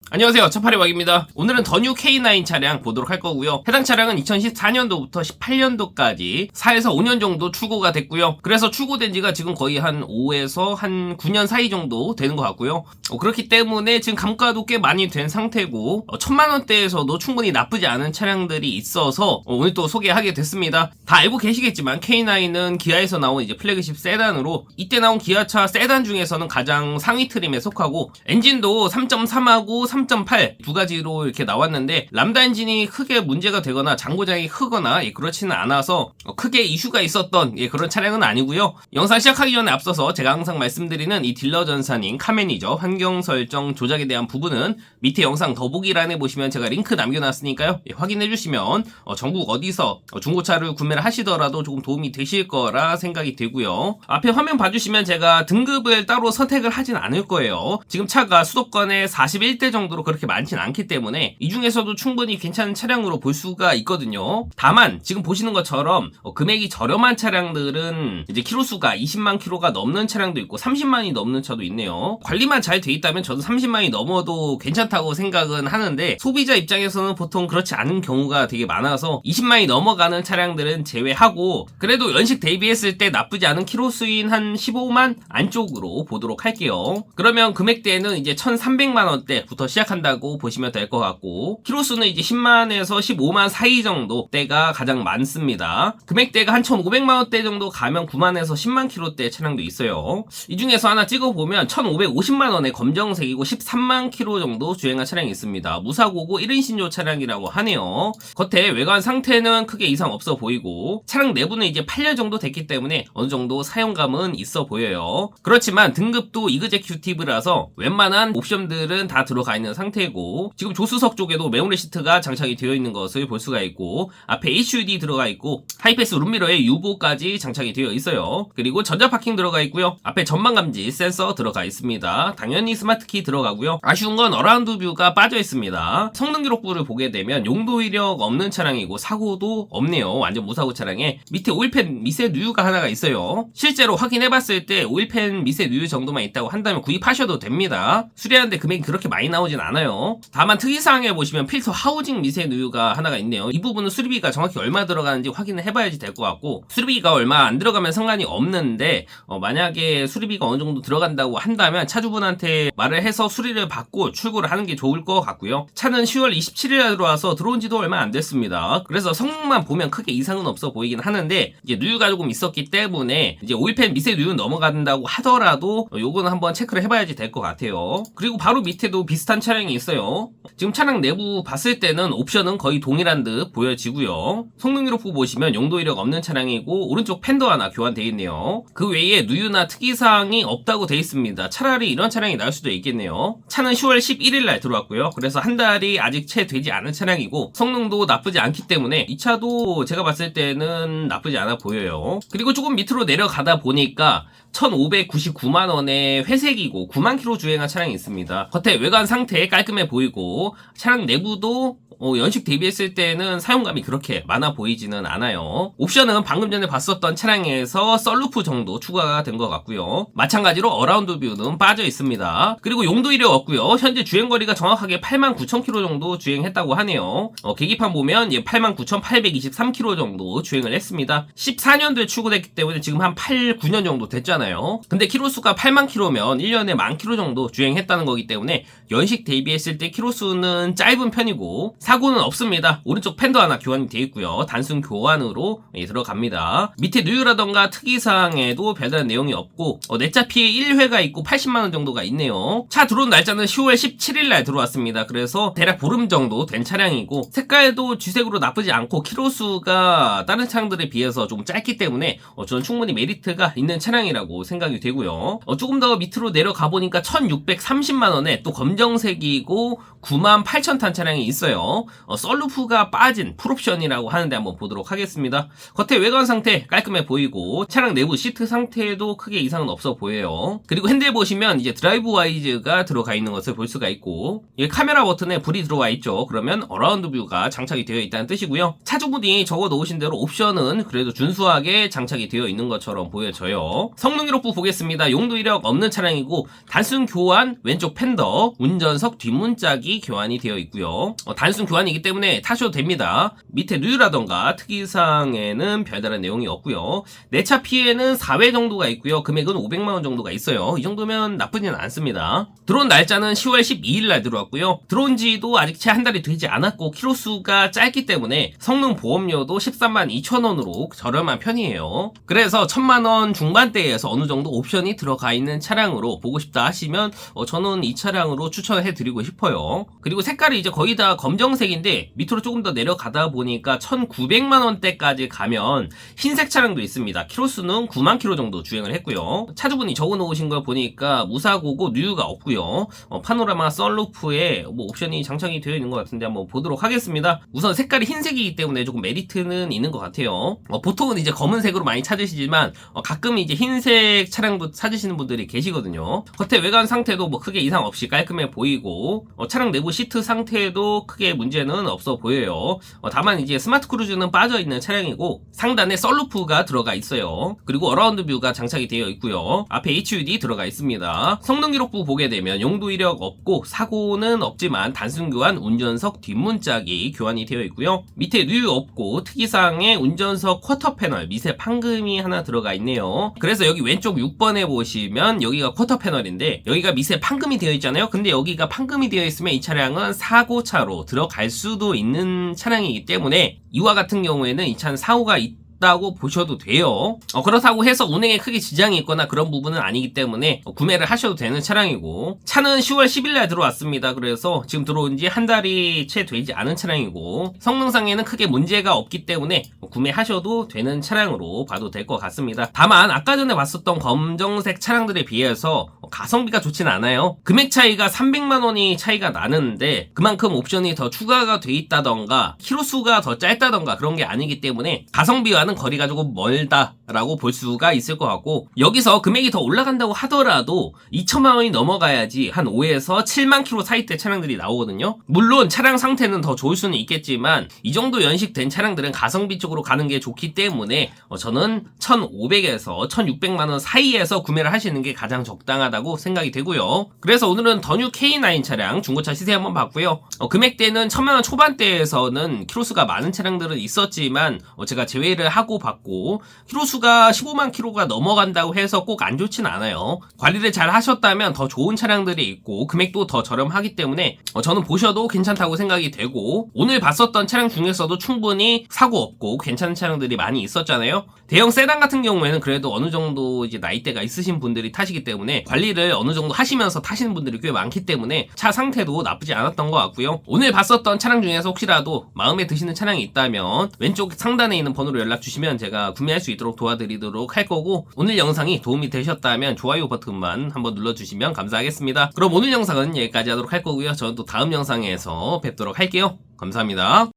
안녕하세요, 차파리박입니다. 오늘은 더 뉴 K9 차량 보도록 할 거고요. 해당 차량은 2014년도부터 18년도까지 4에서 5년 정도 출고가 됐고요. 그래서 출고된 지가 지금 거의 한 5에서 한 9년 사이 정도 되는 것 같고요. 그렇기 때문에 지금 감가도 꽤 많이 된 상태고 1000만원대에서도 충분히 나쁘지 않은 차량들이 있어서 오늘 또 소개하게 됐습니다. 다 알고 계시겠지만 K9은 기아에서 나온 이제 플래그십 세단으로 이때 나온 기아차 세단 중에서는 가장 상위 트림에 속하고 엔진도 3.3하고 3.8 두 가지로 이렇게 나왔는데 람다 엔진이 크게 문제가 되거나 장고장이 크거나 그렇지는 않아서 크게 이슈가 있었던 그런 차량은 아니고요. 영상 시작하기 전에 앞서서 제가 항상 말씀드리는 이 딜러 전산인 카매니저 환경 설정 조작에 대한 부분은 밑에 영상 더보기란에 보시면 제가 링크 남겨놨으니까요. 확인해 주시면 전국 어디서 중고차를 구매를 하시더라도 조금 도움이 되실 거라 생각이 되고요. 앞에 화면 봐주시면 제가 등급을 따로 선택을 하진 않을 거예요. 지금 차가 수도권에 41대 정도로 그렇게 많진 않기 때문에 이 중에서도 충분히 괜찮은 차량으로 볼 수가 있거든요. 다만 지금 보시는 것처럼 금액이 저렴한 차량들은 이제 키로수가 20만 키로가 넘는 차량도 있고 30만이 넘는 차도 있네요. 관리만 잘 돼 있다면 저도 30만이 넘어도 괜찮다고 생각은 하는데 소비자 입장에서는 보통 그렇지 않은 경우가 되게 많아서 20만이 넘어가는 차량들은 제외하고 그래도 연식 대비했을 때 나쁘지 않은 키로수인 한 15만 안쪽으로 보도록 할게요. 그러면 금액대는 이제 1300만원대부터 시작한다고 보시면 될 것 같고 키로수는 이제 10만에서 15만 사이 정도 대가 가장 많습니다. 금액대가 한 1500만원대 정도 가면 9만에서 10만 키로대 차량도 있어요. 이 중에서 하나 찍어보면 1550만원에 검정색이고 13만 키로 정도 주행한 차량이 있습니다. 무사고고 1인 신조 차량이라고 하네요. 겉에 외관 상태는 크게 이상 없어 보이고 차량 내부는 이제 8년 정도 됐기 때문에 어느 정도 사용감은 있어 보여요. 그렇지만 등급도 이그제큐티브라서 웬만한 옵션들은 다 들어가 있는 상태고 지금 조수석 쪽에도 메모리 시트가 장착이 되어 있는 것을 볼 수가 있고 앞에 HUD 들어가 있고 하이패스 룸미러에 유보까지 장착이 되어 있어요. 그리고 전자파킹 들어가 있고요. 앞에 전방감지 센서 들어가 있습니다. 당연히 스마트키 들어가고요. 아쉬운 건 어라운드 뷰가 빠져 있습니다. 성능 기록부를 보게 되면 용도 이력 없는 차량이고 사고도 없네요. 완전 무사고 차량에 밑에 오일팬 미세 누유가 하나가 있어요. 실제로 확인해봤을 때 오일팬 미세 누유 정도만 있다고 한다면 구입하셔도 됩니다. 수리하는데 금액이 그렇게 많이 나오진 않아요. 다만 특이사항에 보시면 필터 하우징 미세 누유가 하나가 있네요. 이 부분은 수리비가 정확히 얼마 들어가는지 확인을 해봐야지 될 것 같고 수리비가 얼마 안 들어가면 상관이 없는데 만약에 수리비가 어느 정도 들어간다고 한다면 차주분한테 말을 해서 수리를 받고 출고를 하는 게 좋을 것 같고요. 차는 10월 27일에 들어와서 들어온 지도 얼마 안 됐습니다. 그래서 성능만 보면 크게 이상은 없어 보이긴 하는데 이제 누유가 조금 있었기 때문에 이제 오일팬 미세 누유 넘어간다고 하더라도 요거는 한번 체크를 해봐야지 될 것 같아요. 그리고 바로 밑에도 비슷한 차량이 있어요. 지금 차량 내부 봤을 때는 옵션은 거의 동일한 듯 보여지고요. 성능 기록부 보시면 용도 이력 없는 차량이고 오른쪽 팬더 하나 교환되어 있네요. 그 외에 누유나 특이사항이 없다고 되어 있습니다. 차라리 이런 차량이 나을 수도 있겠네요. 차는 10월 11일날 들어왔고요. 그래서 한 달이 아직 채 되지 않은 차량이고 성능도 나쁘지 않기 때문에 이 차도 제가 봤을 때는 나쁘지 않아 보여요. 그리고 조금 밑으로 내려가다 보니까 1599만원의 회색이고 9만 킬로 주행한 차량이 있습니다. 겉에 외관 상태 깔끔해 보이고 차량 내부도 연식 대비했을 때는 사용감이 그렇게 많아 보이지는 않아요. 옵션은 방금 전에 봤었던 차량에서 썰루프 정도 추가가 된 것 같고요. 마찬가지로 어라운드 뷰는 빠져 있습니다. 그리고 용도 이력 없고요. 현재 주행거리가 정확하게 89,000km 정도 주행했다고 하네요. 계기판 보면 89,823km 정도 주행을 했습니다. 14년도에 출고됐기 때문에 지금 한 8, 9년 정도 됐잖아요. 근데 키로수가 8만 킬로면 1년에 10,000km 정도 주행했다는 거기 때문에 연식 대비했을 때 키로수는 짧은 편이고 사고는 없습니다. 오른쪽 팬더 하나 교환이 되어 있고요. 단순 교환으로 들어갑니다. 밑에 누유라던가 특이사항에도 별다른 내용이 없고 내차 피해 1회가 있고 80만원 정도가 있네요. 차 들어온 날짜는 10월 17일날 들어왔습니다. 그래서 대략 보름 정도 된 차량이고 색깔도 쥐색으로 나쁘지 않고 키로수가 다른 차량들에 비해서 좀 짧기 때문에 저는 충분히 메리트가 있는 차량이라고 생각이 되고요. 조금 더 밑으로 내려가 보니까 1630만원에 또 검정색이고 98,000 탄 차량이 있어요. 썰루프가 빠진 풀옵션이라고 하는데 한번 보도록 하겠습니다. 겉에 외관 상태 깔끔해 보이고 차량 내부 시트 상태도 크게 이상은 없어 보여요. 그리고 핸들 보시면 이제 드라이브 와이즈가 들어가 있는 것을 볼 수가 있고 카메라 버튼에 불이 들어와 있죠. 그러면 어라운드 뷰가 장착이 되어 있다는 뜻이고요. 차주분이 적어 놓으신 대로 옵션은 그래도 준수하게 장착이 되어 있는 것처럼 보여져요. 성능 기록부 보겠습니다. 용도 이력 없는 차량이고 단순 교환, 왼쪽 팬더, 운전 운전석 뒷문짝이 교환이 되어 있고요. 단순 교환이기 때문에 타셔도 됩니다. 밑에 누유라던가 특이사항에는 별다른 내용이 없고요. 내차 피해는 4회 정도가 있고요. 금액은 500만원 정도가 있어요. 이 정도면 나쁘지는 않습니다. 들어온 날짜는 10월 12일날 들어왔고요. 들어온 지도 아직 채 한 달이 되지 않았고 키로수가 짧기 때문에 성능 보험료도 13만 2천원으로 저렴한 편이에요. 그래서 1000만원 중반대에서 어느 정도 옵션이 들어가 있는 차량으로 보고 싶다 하시면 저는 이 차량으로 추천해 드리고 싶어요. 그리고 색깔이 이제 거의 다 검정색인데 밑으로 조금 더 내려가다 보니까 1900만원대까지 가면 흰색 차량도 있습니다. 키로수는 9만 킬로 정도 주행을 했고요. 차주분이 적어놓으신 걸 보니까 무사고고 누유가 없고요. 파노라마 썬루프에 뭐 옵션이 장착이 되어 있는 것 같은데 한번 보도록 하겠습니다. 우선 색깔이 흰색이기 때문에 조금 메리트는 있는 것 같아요. 보통은 이제 검은색으로 많이 찾으시지만 가끔 이제 흰색 차량도 찾으시는 분들이 계시거든요. 겉에 외관 상태도 뭐 크게 이상 없이 깔끔해 보이고 차량 내부 시트 상태도 크게 문제는 없어 보여요. 다만 이제 스마트 크루즈는 빠져있는 차량이고 상단에 썬루프가 들어가 있어요. 그리고 어라운드 뷰가 장착이 되어 있고요. 앞에 HUD 들어가 있습니다. 성능 기록부 보게 되면 용도 이력 없고 사고는 없지만 단순 교환 운전석 뒷문짝이 교환이 되어 있고요. 밑에 누유 없고 특이사항에 운전석 쿼터 패널 미세 판금이 하나 들어가 있네요. 그래서 여기 왼쪽 6번에 보시면 여기가 쿼터 패널인데 여기가 미세 판금이 되어 있잖아요. 근데 여기가 판금이 되어 있으면 이 차량은 사고차로 들어갈 수도 있는 차량이기 때문에 이와 같은 경우에는 이 차는 사고가 다고 보셔도 돼요. 그렇다고 해서 운행에 크게 지장이 있거나 그런 부분은 아니기 때문에 구매를 하셔도 되는 차량이고 차는 10월 10일날 들어왔습니다. 그래서 지금 들어온 지 한 달이 채 되지 않은 차량이고 성능상에는 크게 문제가 없기 때문에 구매하셔도 되는 차량으로 봐도 될 것 같습니다. 다만 아까 전에 봤었던 검정색 차량들에 비해서 가성비가 좋진 않아요. 금액 차이가 300만원이 차이가 나는데 그만큼 옵션이 더 추가가 돼 있다던가 키로수가 더 짧다던가 그런 게 아니기 때문에 가성비와는 거리가 조금 멀다라고 볼 수가 있을 것 같고 여기서 금액이 더 올라간다고 하더라도 2천만원이 넘어가야지 한 5에서 7만 킬로 사이대 차량들이 나오거든요. 물론 차량 상태는 더 좋을 수는 있겠지만 이 정도 연식된 차량들은 가성비 쪽으로 가는 게 좋기 때문에 저는 1,500에서 1,600만원 사이에서 구매를 하시는 게 가장 적당하다고 생각이 되고요. 그래서 오늘은 더 뉴 K9 차량 중고차 시세 한번 봤고요. 금액대는 1000만원 초반대에서는 키로수가 많은 차량들은 있었지만 제가 제외를 하고 봤고 키로수가 15만 킬로가 넘어간다고 해서 꼭 안 좋진 않아요. 관리를 잘 하셨다면 더 좋은 차량들이 있고 금액도 더 저렴하기 때문에 저는 보셔도 괜찮다고 생각이 되고 오늘 봤었던 차량 중에서도 충분히 사고 없고 괜찮은 차량들이 많이 있었잖아요. 대형 세단 같은 경우에는 그래도 어느 정도 이제 나이대가 있으신 분들이 타시기 때문에 관리를 어느 정도 하시면서 타시는 분들이 꽤 많기 때문에 차 상태도 나쁘지 않았던 것 같고요. 오늘 봤었던 차량 중에서 혹시라도 마음에 드시는 차량이 있다면 왼쪽 상단에 있는 번호로 연락 주시면 제가 구매할 수 있도록 도와드리도록 할 거고 오늘 영상이 도움이 되셨다면 좋아요 버튼만 한번 눌러주시면 감사하겠습니다. 그럼 오늘 영상은 여기까지 하도록 할 거고요. 저는 또 다음 영상에서 뵙도록 할게요. 감사합니다.